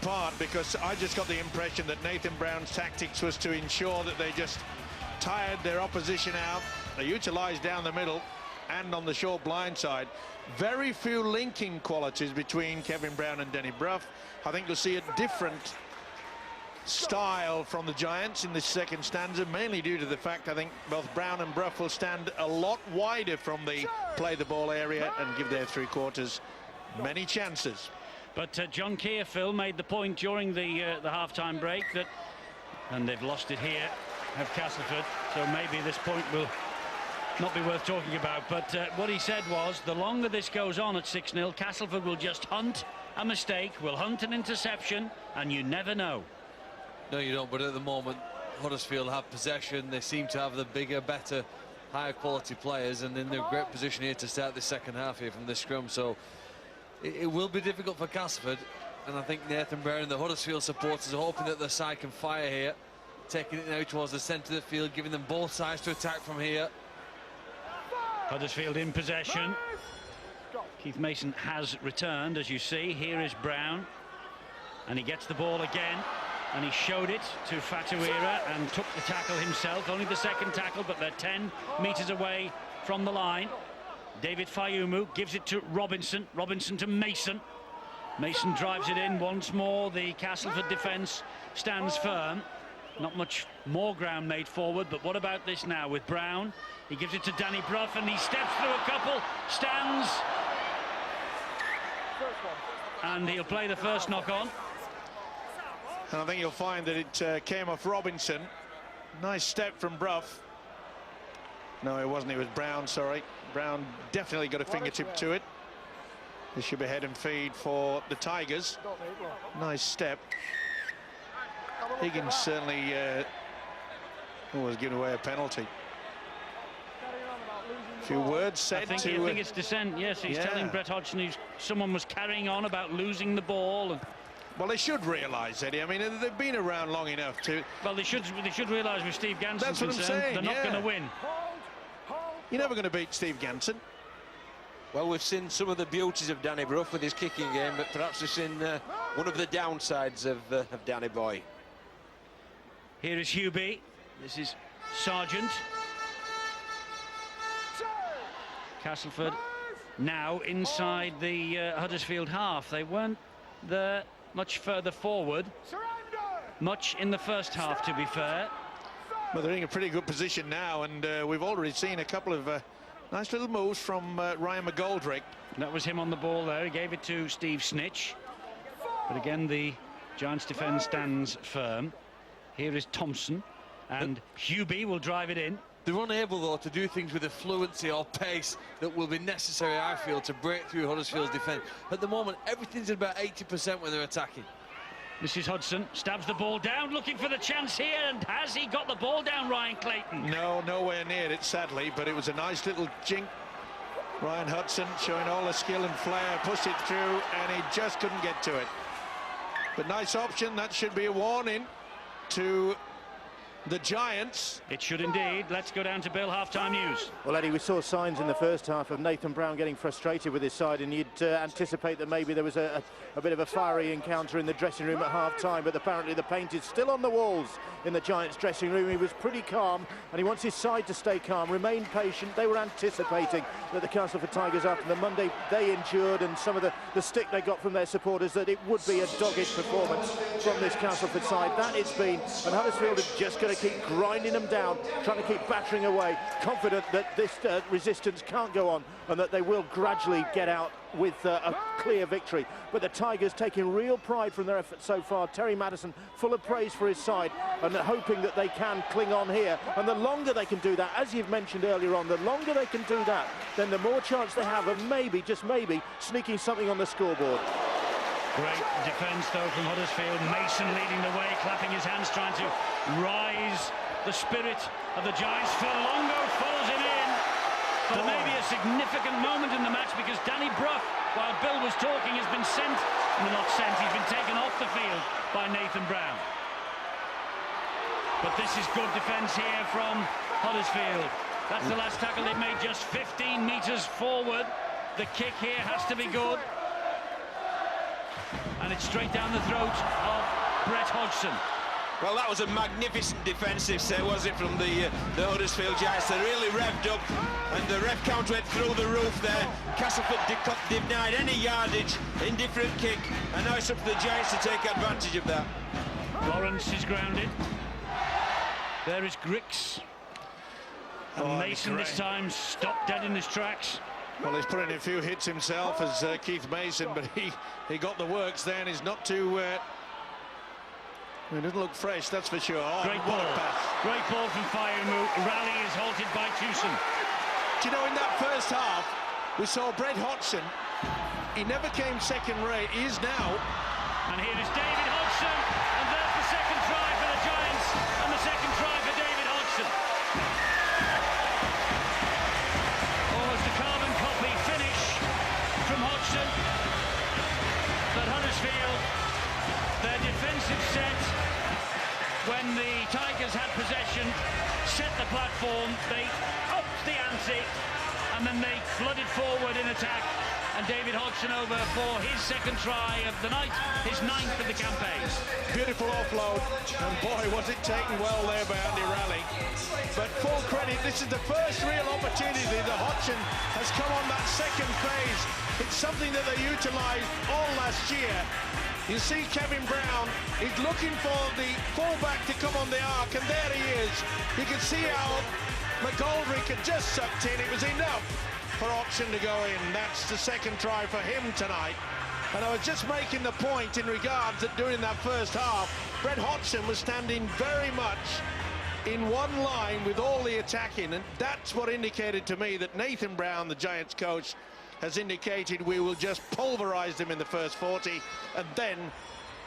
apart, because I just got the impression that Nathan Brown's tactics was to ensure that they just tired their opposition out. They utilised down the middle and on the short blind side. Very few linking qualities between Kevin Brown and Danny Brough. I think you'll see a different style from the Giants in this second stanza, mainly due to the fact I think both Brown and Brough will stand a lot wider from the play the ball area and give their three quarters many chances. But John Keir, Phil, made the point during the half-time break that, and they've lost it here, have Castleford, so maybe this point will not be worth talking about. But what he said was, the longer this goes on at 6-0, Castleford will just hunt a mistake, will hunt an interception, and you never know. No, you don't, but at the moment, Huddersfield have possession. They seem to have the bigger, better, higher quality players, and in a great position here to start the second half here from this scrum. So it will be difficult for Castleford, and I think Nathan Brown and the Huddersfield supporters are hoping that their side can fire here, taking it now towards the centre of the field, giving them both sides to attack from here. Huddersfield in possession. Keith Mason has returned, as you see. Here is Brown, and he gets the ball again, and he showed it to Fatuira and took the tackle himself. Only the second tackle, but they're 10 metres away from the line. David Fayumu gives it to Robinson. Robinson to Mason. Mason drives it in once more. The Castleford defence stands firm. Not much more ground made forward, but what about this now with Brown? He gives it to Danny Brough, and he steps through a couple, stands, and he'll play the first knock-on. And I think you'll find that it came off Robinson. Nice step from Brough. No, it wasn't. It was Brown, sorry. Brown definitely got a fingertip to it. This should be head and feed for the Tigers. Nice step. Higgins certainly was giving away a penalty. A few words said I think it's dissent, yes. He's telling Brett Hodgson someone was carrying on about losing the ball. And well, they should realise, Eddie. I mean, they've been around long enough to... Well, they should realise with Steve Ganson concerned, they're not going to win. You're never going to beat Steve Ganson. Well, we've seen some of the beauties of Danny Brough with his kicking game, but perhaps we've seen one of the downsides of Danny Boy. Here is Hubie. This is Sargent. Castleford now inside the Huddersfield half. They weren't there much further forward. Much in the first half, to be fair. Well, they're in a pretty good position now, and we've already seen a couple of nice little moves from Ryan McGoldrick. That was him on the ball there. He gave it to Steve Snitch. But again, the Giants defence stands firm. Here is Thompson, and Hubie will drive it in. They're unable, though, to do things with the fluency or pace that will be necessary, I feel, to break through Huddersfield's defence. At the moment, everything's at about 80% when they're attacking. This is Hudson, stabs the ball down, looking for the chance here, and has he got the ball down, Ryan Clayton? No, nowhere near it, sadly, but it was a nice little jink. Ryan Hudson showing all the skill and flair, pushed it through, and he just couldn't get to it. But nice option, that should be a warning to the Giants. It should indeed. Let's go down to Bill, half-time news. Well, Eddie, we saw signs in the first half of Nathan Brown getting frustrated with his side, and you'd anticipate that maybe there was a bit of a fiery encounter in the dressing room at half-time, but apparently the paint is still on the walls in the Giants' dressing room. He was pretty calm, and he wants his side to stay calm, remain patient. They were anticipating that the Castleford Tigers, after the Monday they endured and some of the stick they got from their supporters, that it would be a dogged performance from this Castleford side. That it's been, and Huddersfield are just going to keep grinding them down, trying to keep battering away, confident that this resistance can't go on and that they will gradually get out with a clear victory. But the Tigers taking real pride from their efforts so far. Terry Madison full of praise for his side and hoping that they can cling on here. And the longer they can do that, as you've mentioned earlier on, the longer they can do that, then the more chance they have of maybe, just maybe, sneaking something on the scoreboard. Great defence, though, from Huddersfield. Mason leading the way, clapping his hands, trying to rise the spirit of the Giants. Furlongo follows him in. But maybe a significant moment in the match, because Danny Brough, while Bill was talking, has been sent, well, not sent, he's been taken off the field by Nathan Brown. But this is good defence here from Huddersfield. That's the last tackle they've made, just 15 metres forward. The kick here has to be good. And it straight down the throat of Brett Hodgson. Well, that was a magnificent defensive set, was it, from the Huddersfield Giants? They really revved up, and the ref count went through the roof there. Castleford denied any yardage, indifferent kick, and now it's up to the Giants to take advantage of that. Lawrence is grounded. There is Griggs. And Mason this time stopped dead in his tracks. Well, he's put in a few hits himself as Keith Mason, but he got the works there, and he's not too... It doesn't look fresh, that's for sure. Oh, great ball. Great ball from Fayumu. Rally is halted by Tucson. Do you know, in that first half, we saw Brett Hodgson. He never came second rate. He is now. And here is David Hodgson. And there's the second try for the Giants. And the second try for David Hodgson. Almost a carbon copy finish from Hodgson. But Huddersfield, their defensive set, when the Tigers had possession, set the platform, they upped the ante, and then they flooded forward in attack, and David Hodgson over for his second try of the night, his 9th of the campaign. Beautiful offload, and boy, was it taken well there by Andy Raleigh. But full credit, this is the first real opportunity that Hodgson has come on that second phase. It's something that they utilised all last year. You see Kevin Brown, he's looking for the fullback to come on the arc, and there he is. You can see how McGoldrick had just sucked in. It was enough for Hodgson to go in. That's the second try for him tonight. And I was just making the point in regards that during that first half, Brett Hodgson was standing very much in one line with all the attacking, and that's what indicated to me that Nathan Brown, the Giants coach, has indicated we will just pulverise them in the first 40, and then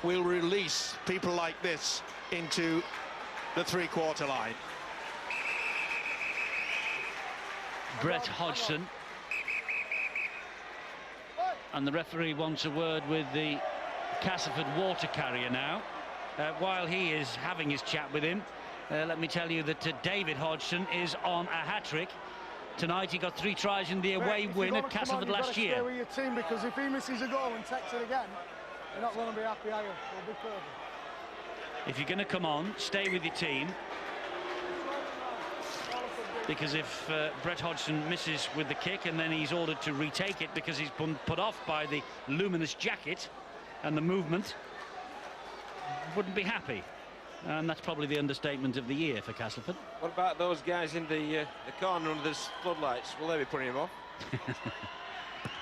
we'll release people like this into the three-quarter line. Brett Hodgson. And the referee wants a word with the Castleford water carrier now. While he is having his chat with him, let me tell you that David Hodgson is on a hat-trick. Tonight he got 3 tries in the away win at Castleford last year. Stay with your team, because if he misses a goal and takes it again, you're not going to be happy, are you? It'll be perfect. If you're going to come on, stay with your team. Because if Brett Hodgson misses with the kick and then he's ordered to retake it because he's been put off by the luminous jacket and the movement, wouldn't be happy. And that's probably the understatement of the year for Castleford. What about those guys in the corner under the floodlights? Will they be putting him off?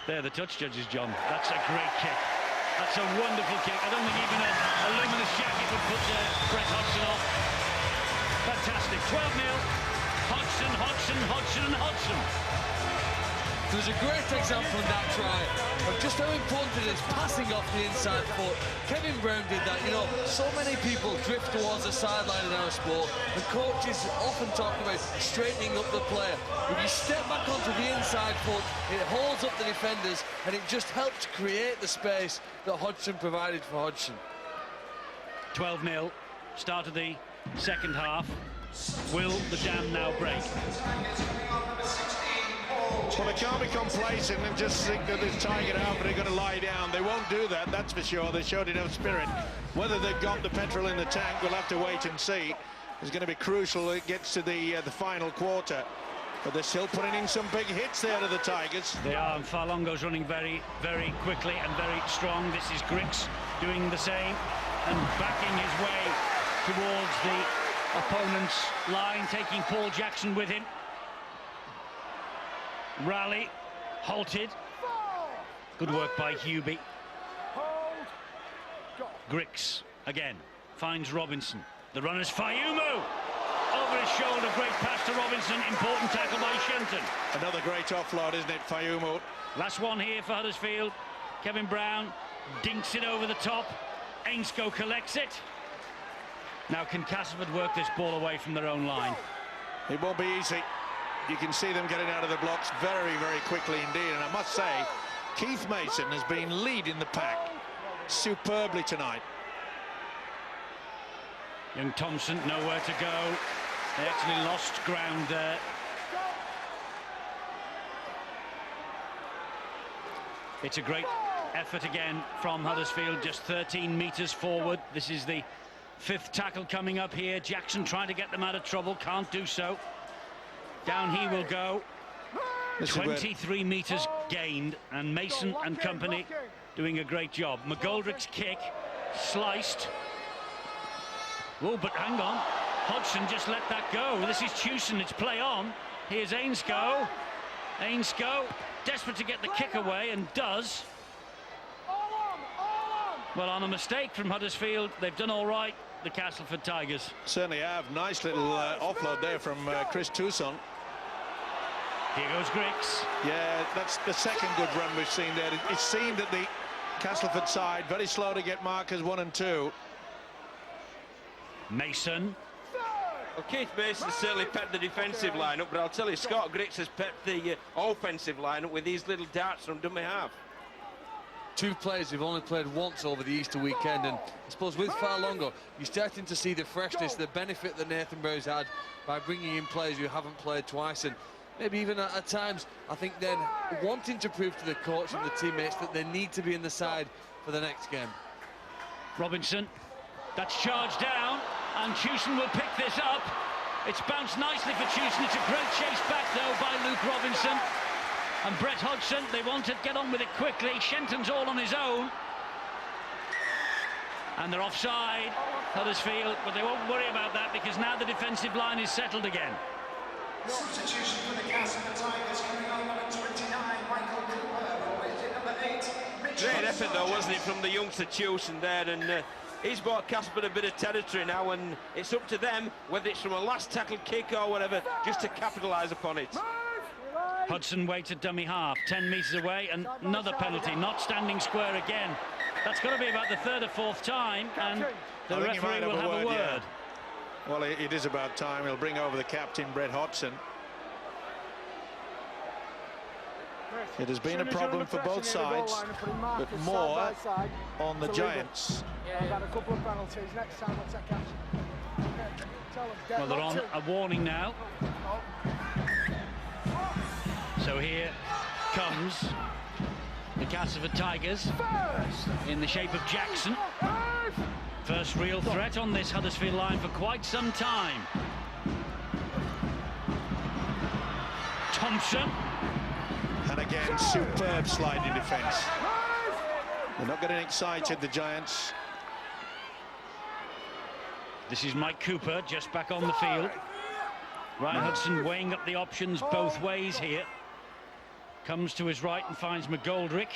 They're the touch judges, John. That's a great kick. That's a wonderful kick. I don't think even a luminous jacket would put Brett Hodgson off. Fantastic. 12-0. Hodgson, Hodgson, Hodgson and Hodgson. There's a great example in that try of just how important it is passing off the inside foot. Kevin Brown did that. You know, so many people drift towards the sideline in our sport, and coaches often talk about straightening up the player. If you step back onto the inside foot, it holds up the defenders, and it just helps create the space that Hodgson provided for Hodgson. 12-0, start of the second half. Will the dam now break? Well, they can't be complacent and just think that this Tiger out, but they're going to lie down. They won't do that, that's for sure. They showed enough spirit. Whether they've got the petrol in the tank, we'll have to wait and see. It's going to be crucial when it gets to the final quarter. But they're still putting in some big hits there to the Tigers. They are, and Farlongo's running very, very quickly and very strong. This is Griggs doing the same and backing his way towards the opponent's line, taking Paul Jackson with him. Rally halted. Good work by Hubie. Griggs again finds Robinson. The runner's Fayumu over his shoulder. Great pass to Robinson. Important tackle by Shenton. Another great offload, isn't it, Fayumu? Last one here for Huddersfield. Kevin Brown dinks it over the top. Ainscough collects it. Now can Castleford work this ball away from their own line? It won't be easy. You can see them getting out of the blocks very, very quickly indeed. And I must say, Keith Mason has been leading the pack superbly tonight. Young Thompson, nowhere to go. They actually lost ground there. It's a great effort again from Huddersfield, just 13 metres forward. This is the 5th tackle coming up here. Jackson trying to get them out of trouble, can't do so. Down he will go. 23 metres gained, and Mason and company doing a great job. McGoldrick's kick sliced. Oh, but hang on, Hodgson just let that go. This is Tewson, it's play on. Here's Ainscough. Ainscough desperate to get the kick away, and does. Well, on a mistake from Huddersfield, they've done all right, the Castleford Tigers. Certainly have. Nice little offload there from Chris Tewson. Here goes Griggs. Yeah, that's the second good run we've seen there. It seemed that the Castleford side very slow to get markers 1 and 2. Mason. Well, Keith Mason certainly pepped the defensive lineup, but I'll tell you, Scott Griggs has pepped the offensive lineup with these little darts from dummy half. 2 players who've only played once over the Easter weekend, and I suppose with Farlongo, you're starting to see the freshness, the benefit that Nathan Brown's had by bringing in players who haven't played twice, and maybe even at times, I think then wanting to prove to the coach and the teammates that they need to be in the side for the next game. Robinson, that's charged down, and Tewson will pick this up. It's bounced nicely for Tewson. It's a great chase back, though, by Luke Robinson. And Brett Hodgson, they want to get on with it quickly. Shenton's all on his own. And they're offside, Huddersfield, but they won't worry about that because now the defensive line is settled again. Substitution for the Castleford Tigers coming on number 29, Michael Cooper, with number 8, Richard. Great effort, though, wasn't it, from the youngster Tewson there, and he's bought Castleford a bit of territory now, and it's up to them, whether it's from a last tackle kick or whatever, just to capitalise upon it. Hudson waits at dummy half, 10 metres away, and another penalty, not standing square again. That's got to be about the 3rd or 4th time, and the referee will have a word. Yeah. Well, it is about time. He'll bring over the captain, Brett Hodgson. It has been a problem for both sides, but more on the Giants. I've had a couple of penalties. Next time we'll take action. Well, they're on a warning now. So here comes the Castleford Tigers in the shape of Jackson. First real threat on this Huddersfield line for quite some time. Thompson. And again, superb sliding defence. They're not getting excited, the Giants. This is Mike Cooper just back on the field. Ryan Hudson weighing up the options both ways here. Comes to his right and finds McGoldrick.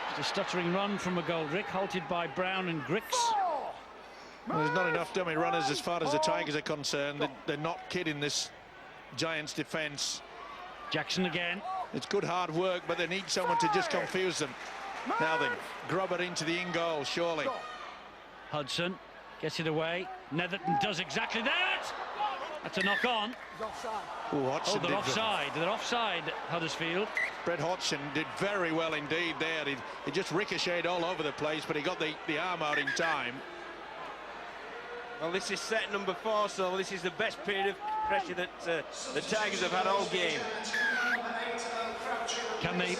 Just a stuttering run from McGoldrick, halted by Brown and Griggs. Well, there's not enough dummy runners as far as the Tigers are concerned. They're not kidding this Giants defence. Jackson again. It's good hard work, but they need someone to just confuse them. Now they grub it into the in-goal, surely. Hudson gets it away. Netherton does exactly that. That's a knock on. Oh, they're offside. They're offside, Huddersfield. Brett Hodgson did very well indeed there. He just ricocheted all over the place, but he got the arm out in time. Well, this is set number 4, so this is the best period of pressure that the Tigers have had all game. Can they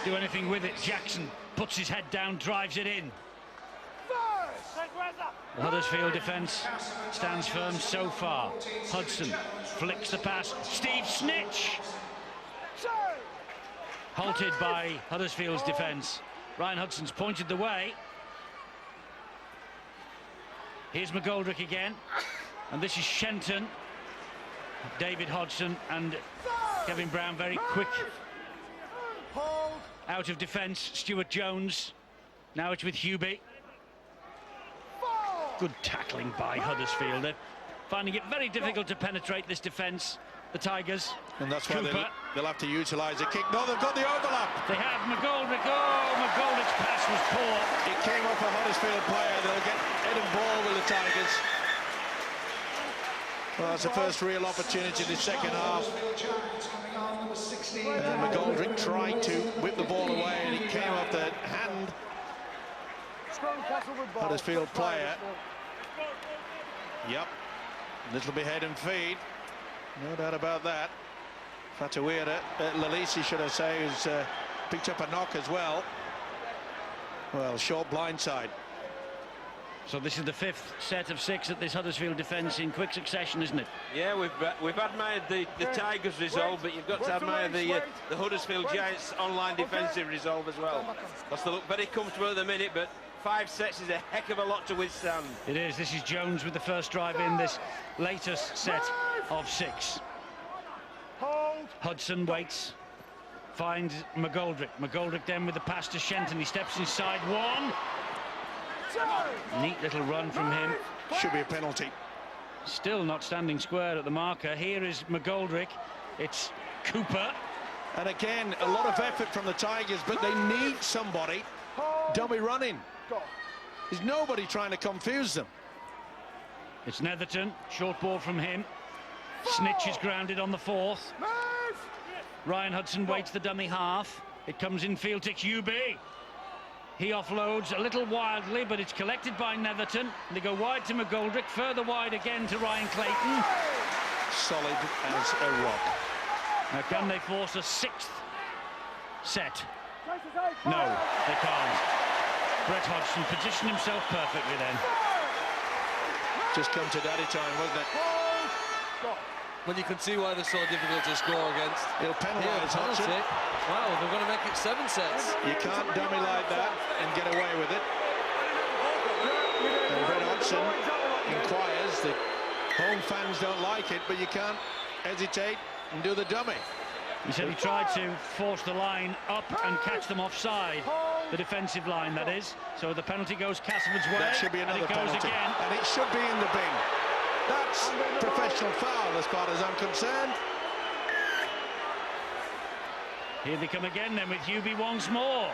do anything with it? Jackson puts his head down, drives it in. The Huddersfield defence stands firm so far. Hudson flicks the pass. Steve Snitch! Halted by Huddersfield's defence. Ryan Hudson's pointed the way. Here's McGoldrick again. And this is Shenton. David Hodgson and Kevin Brown very quick. Out of defence, Stuart Jones. Now it's with Hubie. Good tackling by Huddersfield. They're finding it very difficult to penetrate this defence, the Tigers. And that's why they'll have to utilise a kick. No, they've got the overlap. They have McGoldrick. Oh, McGoldrick's pass was poor. It came off a Huddersfield player. They'll get head and ball with the Tigers. Well, that's the first real opportunity in the second half. McGoldrick tried to whip the ball away, and it came off the hand. Huddersfield player. Yep. Little bit head and feet. No doubt about that. Fatawira, Lalisi, should I say, who's picked up a knock as well. Well, short blindside. So this is the 5th set of 6 at this Huddersfield defence in quick succession, isn't it? Yeah, we've admired the Tigers' resolve, but you've got to admire the Huddersfield Giants' online defensive resolve as well. Because they look very comfortable at the minute, but 5 sets is a heck of a lot to withstand. It is. This is Jones with the first drive in this latest set of 6. Hudson waits, finds McGoldrick. McGoldrick then with the pass to Shenton. He steps inside 1. Neat little run from him. Should be a penalty. Still not standing square at the marker. Here is McGoldrick. It's Cooper. And again, a lot of effort from the Tigers, but they need somebody dummy running. There's nobody trying to confuse them. It's Netherton. Short ball from him. Snitch is grounded on the 4th. Ryan Hudson waits the dummy half. It comes in field to QB. He offloads a little wildly, but it's collected by Netherton. They go wide to McGoldrick, further wide again to Ryan Clayton. Solid as a rock. Now, can they force a 6th set? No, they can't. Brett Hodgson positioned himself perfectly then. Just come to daddy time, wasn't it? When you can see why they're so difficult to score against. He'll penalise Hodgson. Wow, they're going to make it 7 sets. You can't dummy like that and get away with it. And Brett Hodgson inquires that home fans don't like it, but you can't hesitate and do the dummy. He said he tried to force the line up and catch them offside. The defensive line, that is. So the penalty goes Castleford's way. That should be another and it goes penalty. Again. And it should be in the bin. That's professional foul as far as I'm concerned. Here they come again then with Hubie once more.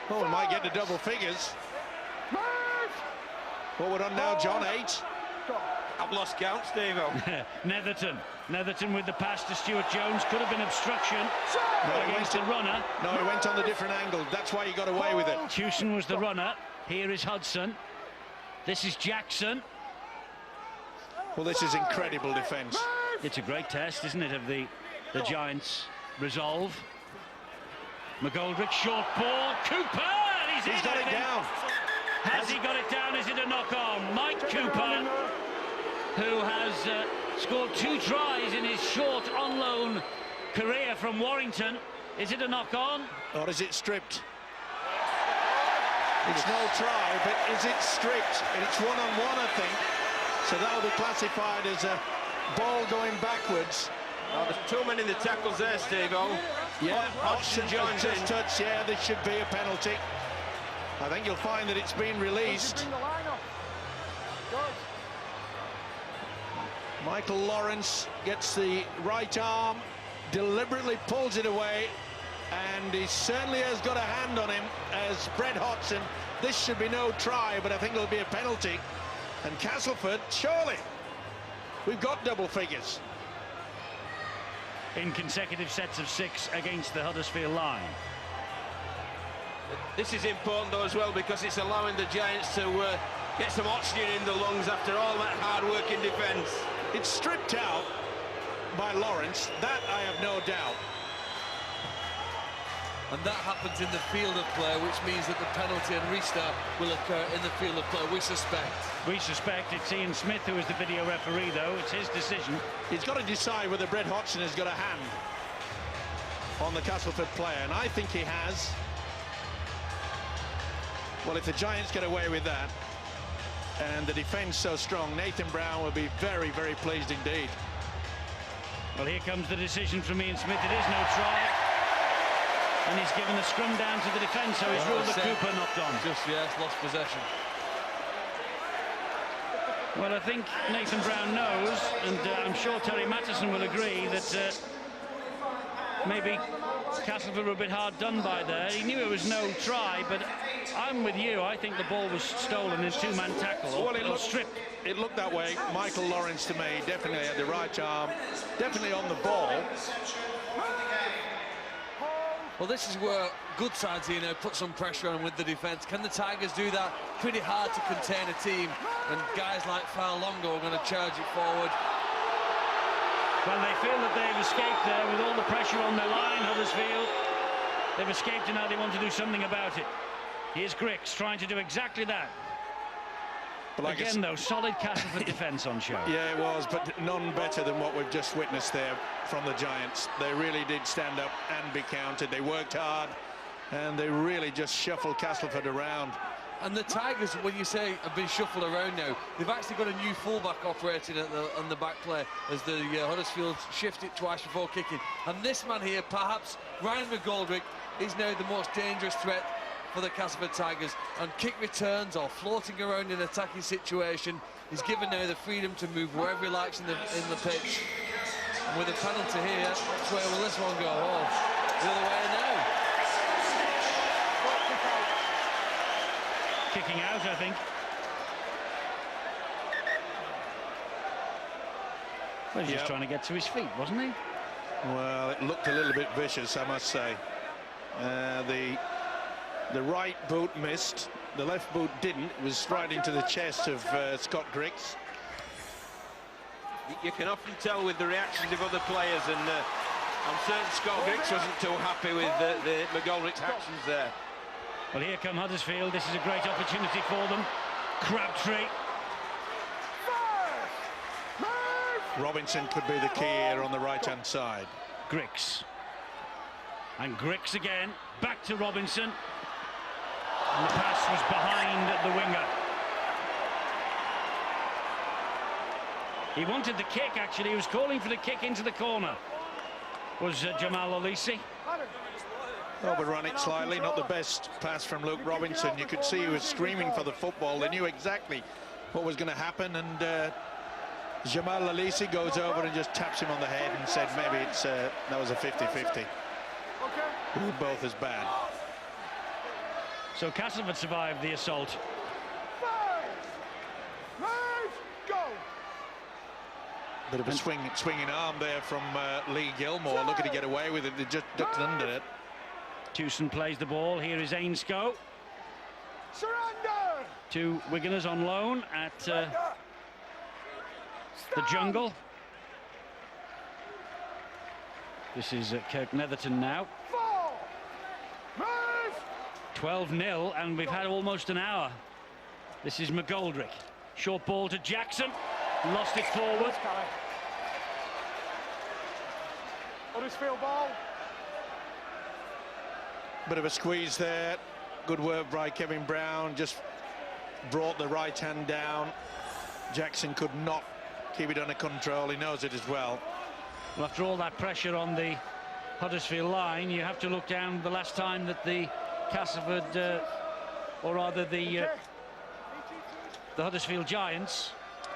Oh, we might get to double figures. What we're on now, John, 8. I've lost count, Steve-O. Netherton with the pass to Stuart Jones. Could have been obstruction against the runner. No, he went on the different angle. That's why he got away with it. Hewson was the runner. Here is Hudson. This is Jackson. Well, this is incredible defence. It's a great test, isn't it, of the Giants' resolve. McGoldrick, short ball. Cooper! He's got it down. Has he got it down? Is it a knock-on? Mike Cooper, who has scored 2 tries in his short on-loan career from Warrington. Is it a knock-on? Or is it stripped? It's no try, but is it stripped? And it's one-on-one, I think. So that'll be classified as a ball going backwards. Oh, there's too many in the tackles there, Steve-O. Yeah, Hodgson joins in. Touch, yeah, this should be a penalty. I think you'll find that it's been released. Michael Lawrence gets the right arm, deliberately pulls it away, and he certainly has got a hand on him as Brett Hodgson. This should be no try, but I think it'll be a penalty. And Castleford, surely, we've got double figures. In consecutive sets of 6 against the Huddersfield line. This is important though as well, because it's allowing the Giants to get some oxygen in the lungs after all that hard work in defence. It's stripped out by Lawrence, that I have no doubt. And that happens in the field of play, which means that the penalty and restart will occur in the field of play, we suspect. We suspect it's Ian Smith who is the video referee, though. It's his decision. He's got to decide whether Brett Hodgson has got a hand on the Castleford player, and I think he has. Well, if the Giants get away with that, and the defence so strong, Nathan Brown will be very, very pleased indeed. Well, here comes the decision from Ian Smith. It is no try. And he's given the scrum down to the defence, so he's ruled the Cooper knocked on. Just, yes, lost possession. Well, I think Nathan Brown knows, and I'm sure Terry Mattison will agree, that maybe Castleford were a bit hard done by there. He knew it was no try, but I'm with you. I think the ball was stolen in 2-man tackle, or stripped. It looked that way. Michael Lawrence, to me, definitely had the right arm, definitely on the ball. Well, this is where good sides here now put some pressure on with the defence. Can the Tigers do that? Pretty hard to contain a team, and guys like Farlongo are going to charge it forward. Well, they feel that they've escaped there with all the pressure on their line, Huddersfield. They've escaped and now they want to do something about it. Here's Griggs trying to do exactly that. But like again, though, solid Castleford defence on show. Yeah, it was, but none better than what we've just witnessed there from the Giants. They really did stand up and be counted. They worked hard, and they really just shuffled Castleford around. And the Tigers, when you say have been shuffled around now, they've actually got a new fullback operating on the back play as the Huddersfield shift it twice before kicking. And this man here, perhaps Ryan McGoldrick, is now the most dangerous threat for the Castleford Tigers. On kick returns or floating around in an attacking situation, he's given now the freedom to move wherever he likes in the pitch. And with a penalty here, where will this one go? Oh, the other way now. Kicking out, I think. Well, he's just trying to get to his feet, wasn't he? Well, it looked a little bit vicious, I must say. The right boot missed, the left boot didn't. It was right into the chest of Scott Griggs. You can often tell with the reactions of other players, and I'm certain Scott Griggs wasn't too happy with the McGoldrick's actions there. Well, here come Huddersfield. This is a great opportunity for them. Crabtree. Robinson could be the key here on the right-hand side. Griggs. And Griggs again. Back to Robinson. And the pass was behind the winger. He wanted the kick, actually. He was calling for the kick into the corner. Was Jamal Alisi. Overrun it slightly, not the best pass from Luke Robinson. You could see he was screaming for the football. They knew exactly what was going to happen, and Jamal Alisi goes over and just taps him on the head and said maybe it's that was a 50-50. We're both as bad. So Castleford survived the assault. Bit of a swinging arm there from Lee Gilmore, looking to get away with it. They just ducked under it. Tewson plays the ball. Here is Ainscoe. Surrender! Two Wiganers on loan at the Jungle. This is Kirk Netherton now. 12-0, and we've had almost an hour. This is McGoldrick. Short ball to Jackson. Lost it forward. Huddersfield ball. Bit of a squeeze there. Good work by Kevin Brown. Just brought the right hand down. Jackson could not keep it under control. He knows it as well. Well, after all that pressure on the Huddersfield line, you have to look down the last time that the Castleford, or rather the Huddersfield Giants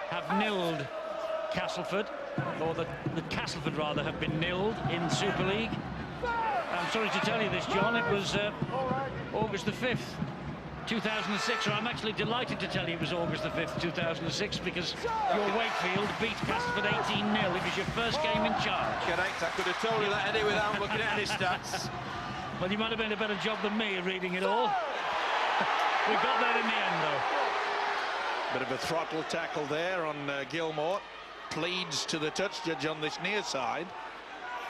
have nilled Castleford, or the Castleford rather have been nilled in Super League. I'm sorry to tell you this, John, it was August the 5th, 2006, or I'm actually delighted to tell you it was August the 5th, 2006, because your Wakefield beat Castleford 18-0. It was your first game in charge. Correct, I could have told you that, Eddie, without looking at any stats. Well, you might have been a better job than me reading it all. We got there in the end, though. Bit of a throttle tackle there on Gilmore. Pleads to the touch judge on this near side.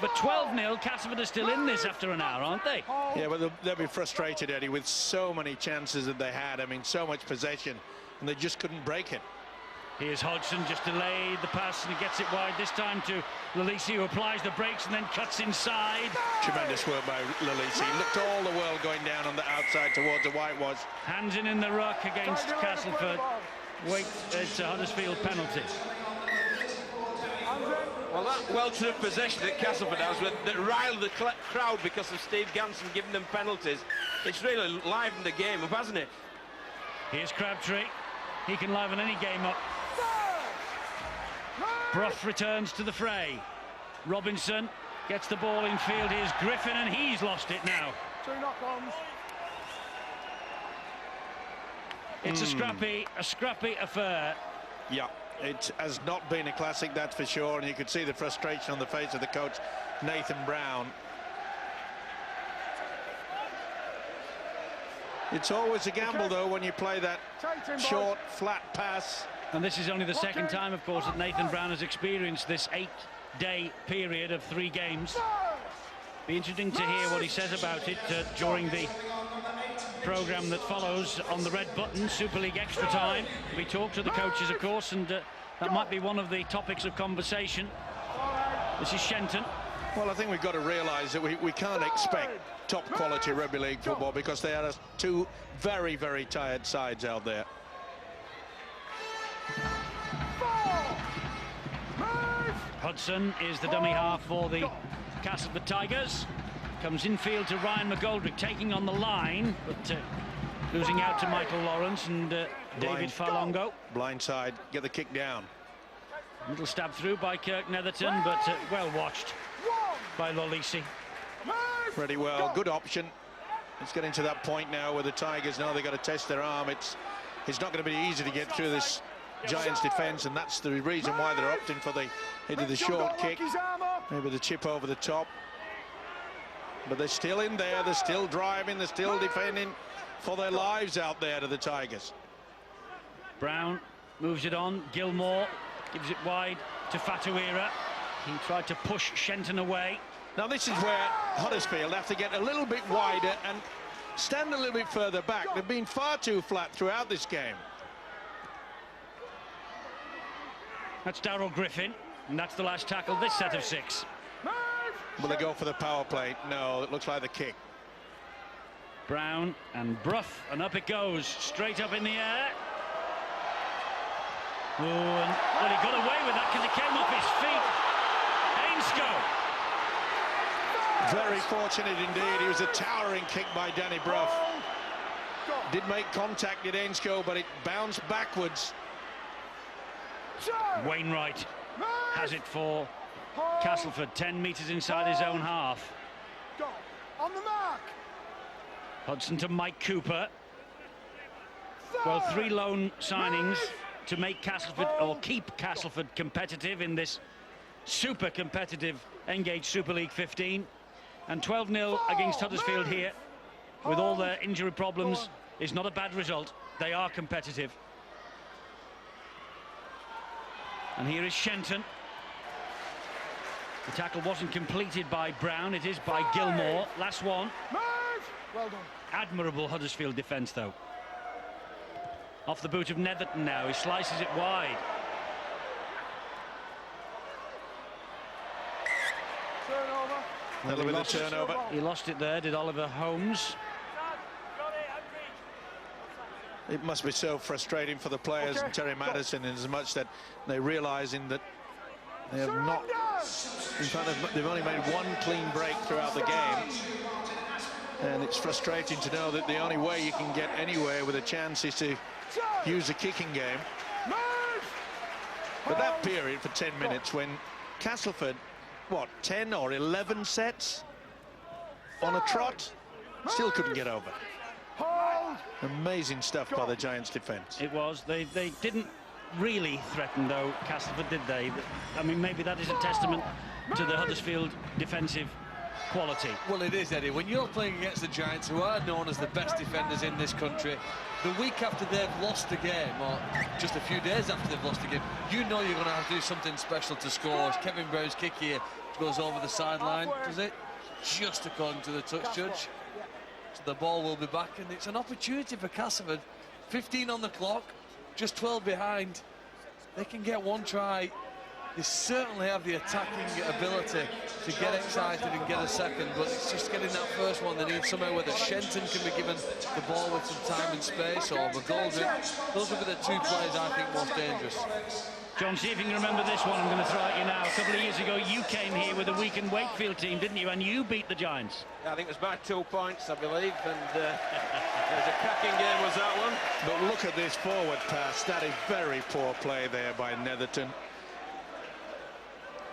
But 12-0, Castleford are still in this after an hour, aren't they? Yeah, but they'll be frustrated, Eddie, with so many chances that they had. I mean, so much possession, and they just couldn't break it. Here's Hodgson, just delayed the pass, and he gets it wide this time to Lalisi, who applies the brakes and then cuts inside. Tremendous work by Lalisi. Looked all the world going down on the outside towards the whitewash. Hands in the ruck against Castleford. Wait, it's a Huddersfield penalty. Well, that welter of possession that Castleford has that riled the crowd because of Steve Ganson giving them penalties, it's really livened the game up, hasn't it? Here's Crabtree. He can liven any game up. Brough returns to the fray. Robinson gets the ball in field. Here's Griffin, and he's lost it now. Two knock-ons. It's a scrappy affair. Yeah, it has not been a classic, that's for sure, and you could see the frustration on the face of the coach, Nathan Brown. It's always a gamble, though, when you play that short, flat pass. And this is only the second time, of course, that Nathan Brown has experienced this 8-day period of 3 games. Be interesting to hear what he says about it during the programme that follows on the red button, Super League Extra Time. We talk to the coaches, of course, and that might be one of the topics of conversation. This is Shenton. Well, I think we've got to realise that we can't expect top quality rugby league football because they are two very, very tired sides out there. Hudson is the dummy half for the Castleford Tigers. Comes infield to Ryan McGoldrick, taking on the line, but losing out to Michael Lawrence and David Falongo. Blindside, get the kick down. Little stab through by Kirk Netherton, but well watched by Lolisi. Pretty well, good option. It's getting to that point now where the Tigers know they've got to test their arm. It's not going to be easy to get through this Giants defence, and that's the reason why they're opting for the hit of the short kick, maybe the chip over the top. But they're still in there, they're still driving, they're still defending for their lives out there to the Tigers. Brown moves it on, Gilmore gives it wide to Fatuira. He tried to push Shenton away. Now this is where Huddersfield have to get a little bit wider and stand a little bit further back. They've been far too flat throughout this game. That's Darryl Griffin, and that's the last tackle this set of 6. Will they go for the power play? No, it looks like the kick. Brown and Brough, and up it goes, straight up in the air. Oh, and well, he got away with that because it came off his feet. Ainsko. Very fortunate indeed. It was a towering kick by Danny Brough. Did make contact at Ainsko, but it bounced backwards. Wainwright has it for Castleford, 10 metres inside his own half. On the mark. Hudson to Mike Cooper. Well, 3 loan signings to make Castleford, or keep Castleford competitive in this super competitive Engage Super League 15. And 12-0 against Huddersfield here, with all their injury problems, is not a bad result. They are competitive. And here is Shenton. The tackle wasn't completed by Brown, it is by Gilmore. Last one. Well done. Admirable Huddersfield defence, though. Off the boot of Netherton now, he slices it wide. Turnover. A little bit of turnover. He lost it there, did Oliver Holmes. It must be so frustrating for the players and Terry Madison, in as much that they're realising that they have not, in fact they've only made one clean break throughout the game, and it's frustrating to know that the only way you can get anywhere with a chance is to use the kicking game. But that period for 10 minutes when Castleford, what, 10 or 11 sets on a trot, still couldn't get over. Amazing stuff by the Giants defence. It was. They didn't really threaten, though, Castleford, did they? I mean, maybe that is a testament to the Huddersfield defensive quality. Well, it is, Eddie. When you're playing against the Giants, who are known as the best defenders in this country, the week after they've lost a game, or just a few days after they've lost a game, you know you're going to have to do something special to score. Kevin Brown's kick here goes over the sideline, does it? Just according to the touch judge. So the ball will be back, and it's an opportunity for Castleford. 15 on the clock, just 12 behind. They can get one try. They certainly have the attacking ability to get excited and get a second, but it's just getting that first one. They need somewhere where the Shenton can be given the ball with some time and space, or McGoldrick. Those would be the 2 players I think most dangerous. John, see if you can remember this one. I'm going to throw at you now. A couple of years ago, you came here with the Weaken Wakefield team, didn't you? And you beat the Giants. Yeah, I think it was by 2 points, I believe, and it was a cracking game, was that one? But look at this forward pass. That is very poor play there by Netherton.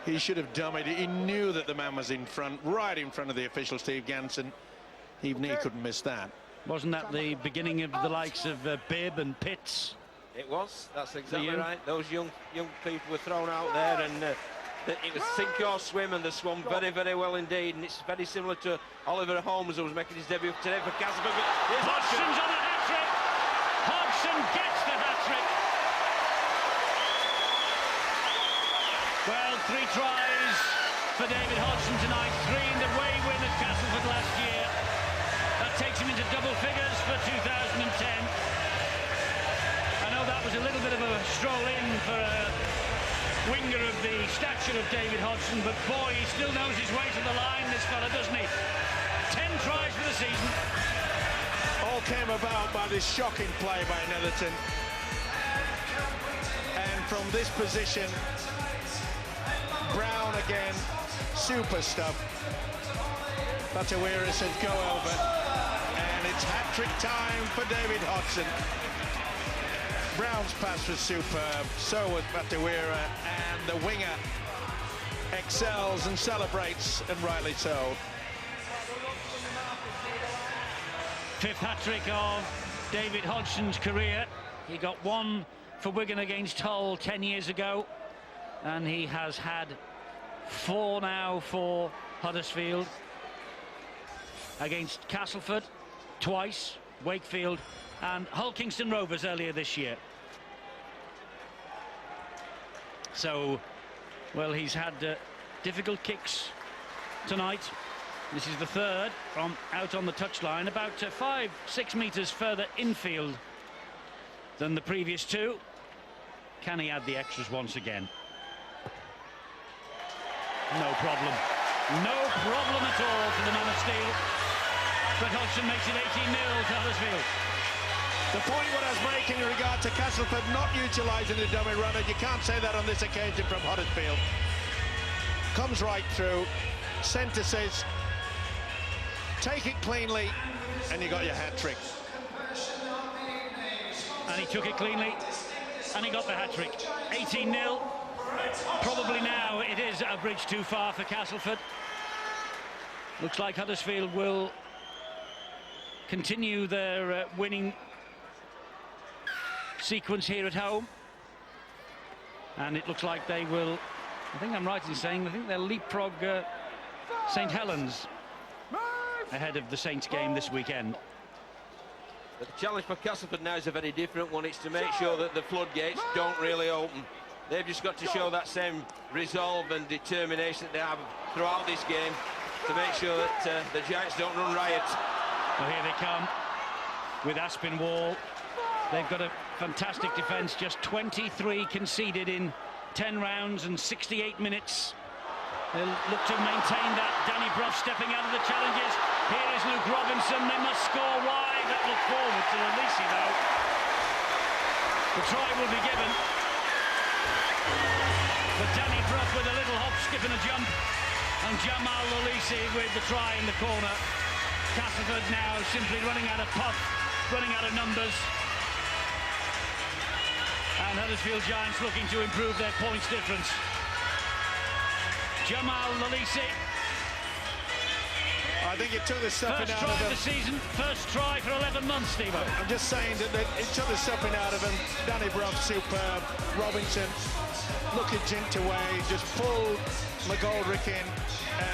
He should have dummied it. He knew that the man was in front, right in front of the official, Steve Ganson. Even he couldn't miss that. Wasn't that the beginning of the likes of Bibb and Pitts? It was. That's exactly right. Those young people were thrown out there, and it was sink or swim, and they swum very, very well indeed. And it's very similar to Oliver Holmes, who was making his debut today for Castleford. Hodgson's on a hat-trick. Hodgson gets the hat-trick. Well, 3 tries, for David Hodgson tonight. 3 in the away win at Castleford last year. That takes him into double figures for 2010. I know that was a little bit of a stroll in for a winger of the stature of David Hodgson, but boy, he still knows his way to the line, this fella, doesn't he? 10 tries for the season. All came about by this shocking play by Netherton. And from this position, Brown again, super stuff. Batawira says go over, and it's hat-trick time for David Hodgson. Brown's pass was superb, so was Batawira, and the winger excels and celebrates, and rightly so. 5th hat-trick of David Hodgson's career. He got 1 for Wigan against Hull 10 years ago, and he has had 4 now for Huddersfield. Against Castleford twice, Wakefield and Hull Kingston Rovers earlier this year. So, well, he's had difficult kicks tonight. This is the 3rd from out on the touchline, about 5-6 metres further infield than the previous 2. Can he add the extras once again? No problem. No problem at all for the man of steel. Brett Hodgson makes it 18-0 to Huddersfield. The point what I was making in regard to Castleford not utilising the dummy runner, you can't say that on this occasion from Huddersfield. Comes right through, centre says, take it cleanly, and you got your hat-trick. And he took it cleanly, and he got the hat-trick. 18-0. Probably now it is a bridge too far for Castleford. Looks like Huddersfield will continue their winning sequence here at home, and it looks like they will, I think I'm right in saying, I think they'll leapfrog St Helens ahead of the Saints game this weekend. The challenge for Castleford now is a very different one. It's to make sure that the floodgates don't really open. They've just got to show that same resolve and determination that they have throughout this game to make sure that the Giants don't run riot. Well, here they come with Aspinwall. They've got a fantastic defence, just 23 conceded in 10 rounds and 68 minutes. They'll look to maintain that. Danny Brough stepping out of the challenges. Here is Luke Robinson. They must score wide. That look forward to Lolisi, though. The try will be given. But Danny Brough with a little hop, skip and a jump. And Jamal Lolisi with the try in the corner. Castleford now simply running out of puff, running out of numbers. And Huddersfield Giants looking to improve their points difference. Jamal Lolisi. I think it took the stuffing First out of try him. of the season, first try for 11 months, Steve. I'm just saying that it took the stuffing out of him. Danny Brough, superb. Robinson looking jinked away, just pulled McGoldrick in,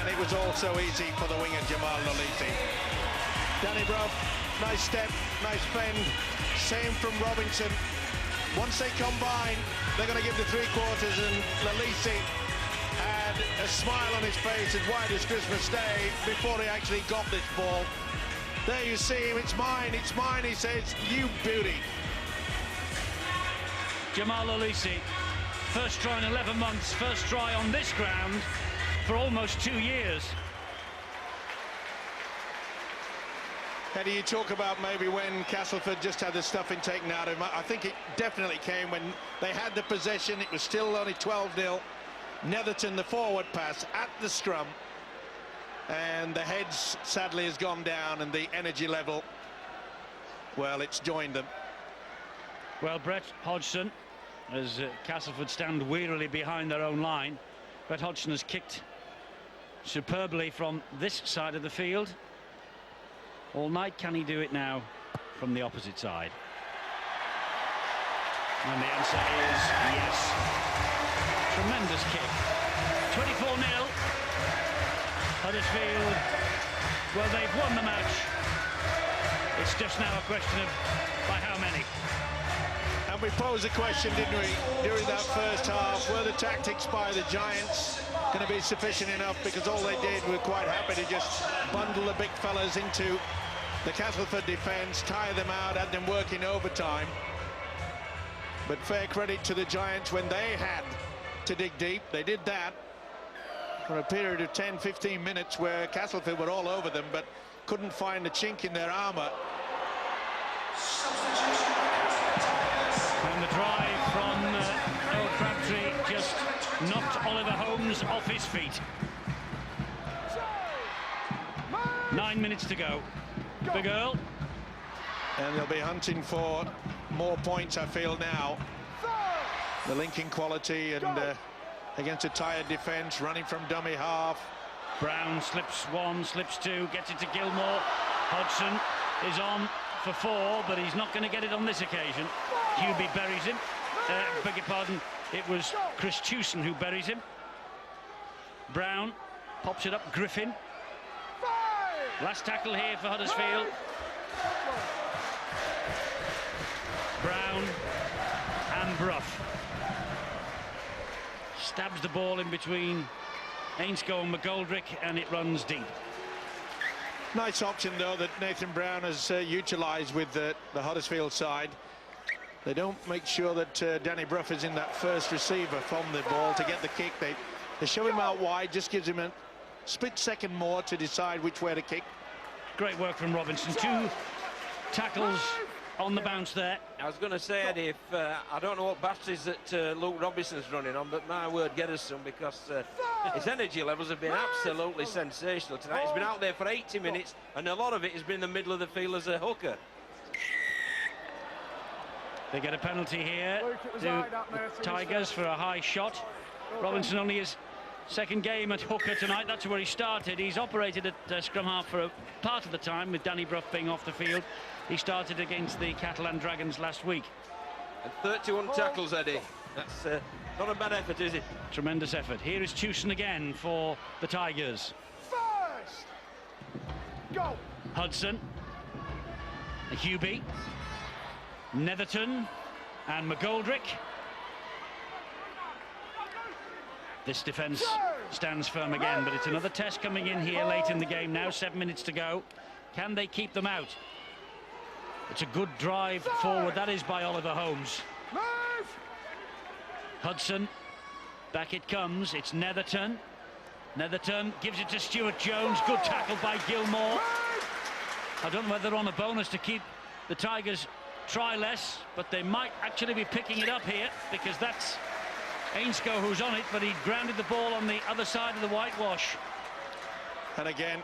and it was all so easy for the winger Jamal Lolisi. Danny Brough, nice step, nice bend. Same from Robinson. Once they combine, they're going to give the 3/4, and Lolisi had a smile on his face as wide as Christmas Day before he actually got this ball. There you see him, it's mine, he says, you beauty. Jamal Lolisi, first try in 11 months, first try on this ground for almost 2 years. Eddie, you talk about maybe when Castleford just had the stuffing taken out of him. I think it definitely came when they had the possession. It was still only 12-0. Netherton, the forward pass at the scrum. And the heads, sadly, has gone down, and the energy level, well, it's joined them. Well, Brett Hodgson, as Castleford stand wearily behind their own line, Brett Hodgson has kicked superbly from this side of the field all night. Can he do it now from the opposite side? And the answer is yes. Tremendous kick. 24-0. Huddersfield, well, they've won the match. It's just now a question of by how many. And we posed a question, didn't we, during that first half? Were the tactics by the Giants going to be sufficient enough, because all they did were quite happy to just bundle the big fellas into the Castleford defence, tire them out, had them working overtime. But fair credit to the Giants, when they had to dig deep, they did that for a period of 10-15 minutes where Castleford were all over them, but couldn't find a chink in their armour. And the drive from Earl Crabtree just knocked Oliver Holmes off his feet. 9 minutes to go. Big Earl. And they'll be hunting for more points, I feel now. The linking quality and against a tired defence, running from dummy half. Brown slips one, slips two, gets it to Gilmore. Hodgson is on for 4, but he's not going to get it on this occasion. Hubie buries him. Beg your pardon, it was Chris Tewson who buries him. Brown pops it up. Griffin. Last tackle here for Huddersfield. Brown and Brough. Stabs the ball in between Ainscough and McGoldrick, and it runs deep. Nice option, though, that Nathan Brown has utilised with the Huddersfield side. They don't make sure that Danny Brough is in that first receiver from the ball to get the kick. They shove him out wide, just gives him a split second more to decide which way to kick. Great work from Robinson. 2 tackles on the bounce there. I was going to say, Eddie, if I don't know what batteries that Luke Robinson's running on, but my word, get us some, because his energy levels have been absolutely sensational tonight. He's been out there for 80 minutes, and a lot of it has been in the middle of the field as a hooker. They get a penalty here to the Tigers for a high shot. Robinson only his second game at hooker tonight. That's where he started. He's operated at scrum half for a part of the time, with Danny Brough being off the field. He started against the Catalan Dragons last week. And 31 tackles, Eddie. That's not a bad effort, is it? Tremendous effort. Here is Tewson again for the Tigers. First. Go. Hudson. Hubie. Netherton and McGoldrick. This defence stands firm again, but it's another test coming in here late in the game now. 7 minutes to go. Can they keep them out? It's a good drive forward, that is, by Oliver Holmes. Hudson, back it comes. It's Netherton. Netherton gives it to Stuart Jones. Good tackle by Gilmore. I don't know whether they're on a bonus to keep the Tigers try less, but they might actually be picking it up here, because that's Ainscough who's on it, but he grounded the ball on the other side of the whitewash. And again,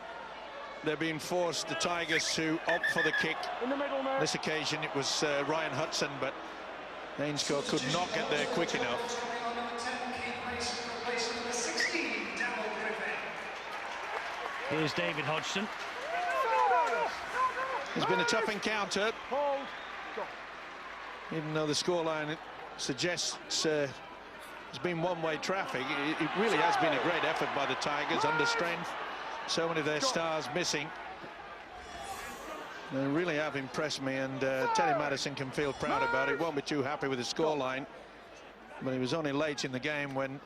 they're being forced, the Tigers, to opt for the kick. In the middle, mate. This occasion it was Ryan Hudson, but Ainscough could not get there quick enough. Here's David Hodgson. It's been a tough encounter, even though the scoreline suggests it's been one-way traffic. It really has been a great effort by the Tigers, under strength. So many of their stars missing. They really have impressed me, and Teddy Madison can feel proud about it. Won't be too happy with the scoreline, but he was only late in the game when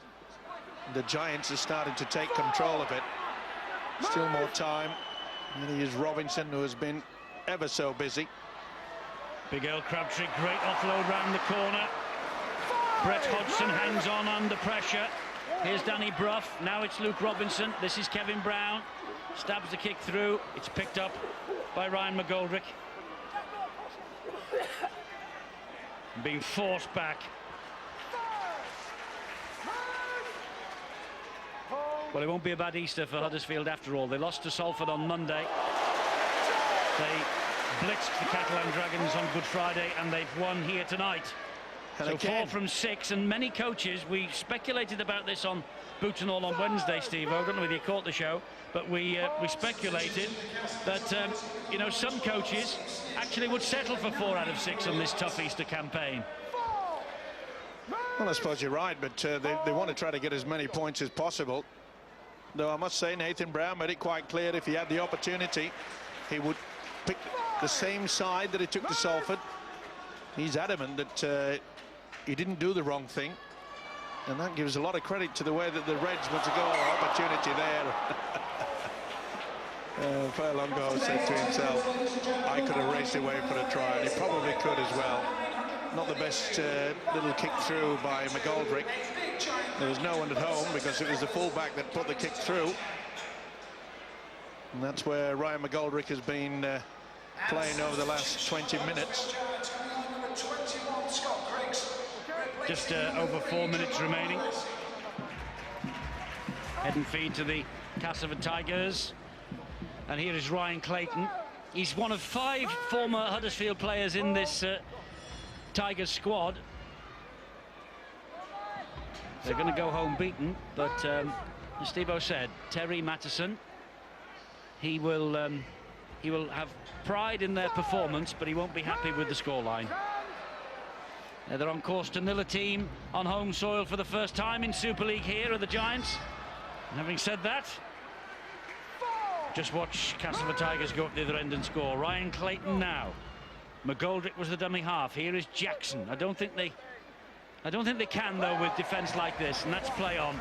the Giants are starting to take control of it. Still more time. And here's Robinson, who has been ever so busy. Big Earl Crabtree, great offload round the corner. Brett Hodgson hangs on under pressure. Here's Danny Brough. Now it's Luke Robinson. This is Kevin Brown. Stabs the kick through. It's picked up by Ryan McGoldrick. Being forced back. Well, it won't be a bad Easter for Huddersfield after all. They lost to Salford on Monday. They blitzed the Catalan Dragons on Good Friday, and they've won here tonight. And so again, 4 from 6, and many coaches, we speculated about this on Boots and All on Wednesday, Steve. I don't know whether you caught the show, but we speculated that you know, some coaches actually would settle for 4 out of 6 on this tough Easter campaign. Well, I suppose you're right, but they want to try to get as many points as possible. Though I must say, Nathan Brown made it quite clear if he had the opportunity, he would pick the same side that he took to Salford. He's adamant that he didn't do the wrong thing. And that gives a lot of credit to the way that the Reds went to go. Opportunity there. Furlongo said to himself, I could have raced away for a try, and he probably could as well. Not the best little kick through by McGoldrick. There was no one at home because it was the fullback that put the kick through. And that's where Ryan McGoldrick has been playing over the last 20 minutes. Just over 4 minutes remaining. Head and feed to the Castleford Tigers. And here is Ryan Clayton. He's one of 5 former Huddersfield players in this Tigers squad. They're going to go home beaten, but as Steve-O said, Terry Mattison, he will have pride in their performance, but he won't be happy with the scoreline. They're on course to nil a team on home soil for the first time in Super League. Here are the Giants. And having said that, just watch Castleford Tigers go up the other end and score. Ryan Clayton now. McGoldrick was the dummy half. Here is Jackson. I don't think they can though with defence like this, and that's play on.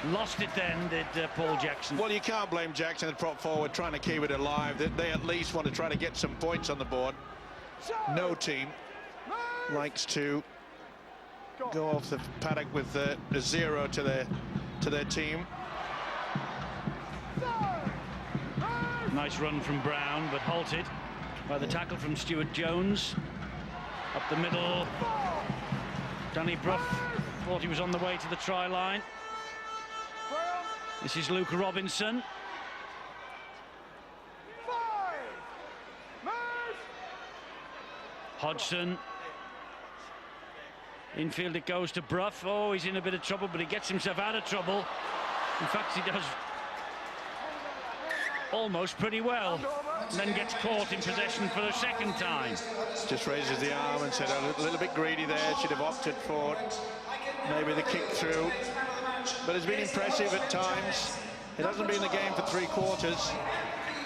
Lost it then, did Paul Jackson. Well, you can't blame Jackson and prop forward trying to keep it alive. They at least want to try to get some points on the board. No team likes to go off the paddock with a 0 to their team. Nice run from Brown, but halted by the tackle from Stuart Jones. Up the middle, Danny Brough thought he was on the way to the try line. This is Luke Robinson. Hodgson. Infield it goes to Brough. Oh, he's in a bit of trouble, but he gets himself out of trouble. In fact, he does almost pretty well, and then gets caught in possession for the second time. Just raises the arm and said a little bit greedy there, should have opted for maybe the kick through, but it's been impressive at times. It hasn't been the game for 3 quarters,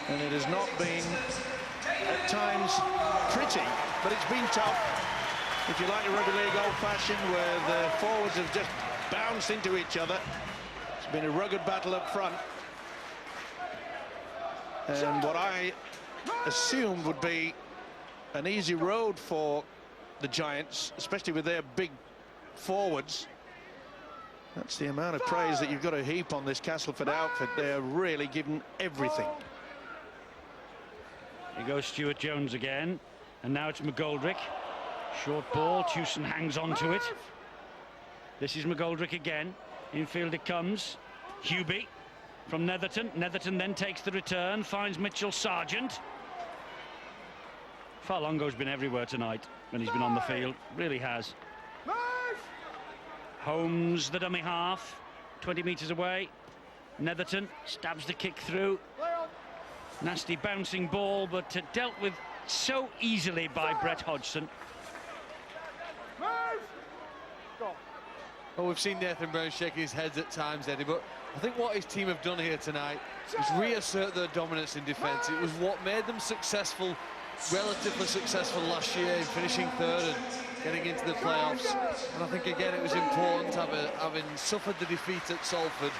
and it has not been at times pretty, but it's been tough. If you like your rugby league old-fashioned, where the forwards have just bounced into each other, it's been a rugged battle up front. And what I assumed would be an easy road for the Giants, especially with their big forwards. That's the amount of praise that you've got to heap on this Castleford outfit. They're really giving everything. Here goes Stuart Jones again, and now it's McGoldrick. Short ball, Tewson hangs on to it. This is McGoldrick again. Infield it comes. Hubie from Netherton. Netherton then takes the return, finds Mitchell Sargent. Furlongo's been everywhere tonight when he's been on the field, really has. Holmes, the dummy half, 20 metres away. Netherton stabs the kick through. Nasty bouncing ball, but dealt with so easily by Brett Hodgson. Well, we've seen Nathan Brown shaking his head at times, Eddie, but I think what his team have done here tonight is reassert their dominance in defence. It was what made them successful, relatively successful last year in finishing 3rd and getting into the playoffs. And I think, again, it was important, having suffered the defeat at Salford,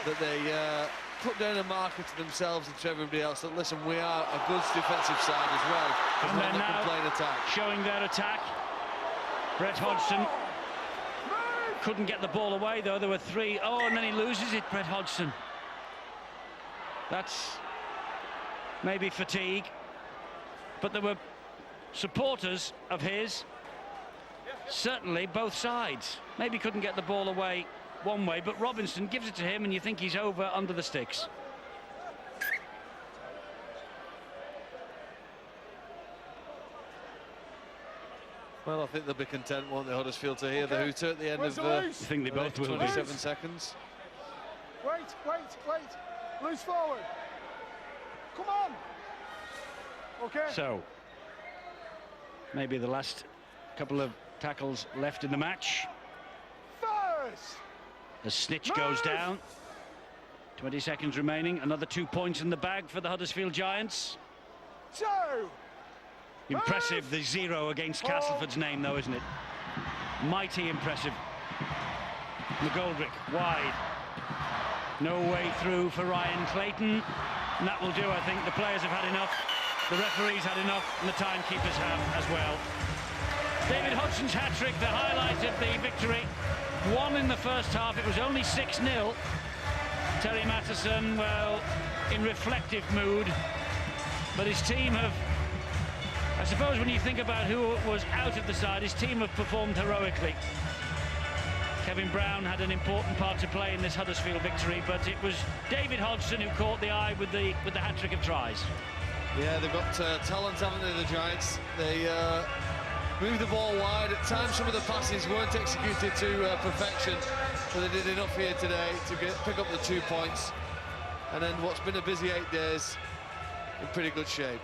that they put down a marker to themselves and to everybody else that, listen, we are a good defensive side as well. And they're now attack. Showing their attack. Brett Hodgson couldn't get the ball away, though. There were 3. Oh, and then he loses it, Brett Hodgson. That's maybe fatigue. But there were supporters of his, certainly both sides. Maybe couldn't get the ball away one way, but Robinson gives it to him, and you think he's over under the sticks. Well, I think they'll be content, won't they, Huddersfield, to hear the hooter at the end of I think they both will 27 seconds. Wait. Loose forward. Come on. Okay. So, maybe the last couple of tackles left in the match. First. The snitch goes down. 20 seconds remaining. Another 2 points in the bag for the Huddersfield Giants. 2. Impressive, the 0 against Castleford's name, though, isn't it? Mighty impressive. McGoldrick wide. No way through for Ryan Clayton. And that will do, I think. The players have had enough, the referees had enough, and the timekeepers have as well. David Hodgson's hat-trick, the highlight of the victory. Won in the first half, it was only 6-0. Terry Mattison, well, in reflective mood. But his team have, I suppose when you think about who was out of the side, his team have performed heroically. Kevin Brown had an important part to play in this Huddersfield victory, but it was David Hodgson who caught the eye with the hat-trick of tries. Yeah, they've got talent, haven't they, the Giants? They moved the ball wide. At times, some of the passes weren't executed to perfection, but they did enough here today to pick up the 2 points. And then what's been a busy 8 days in pretty good shape.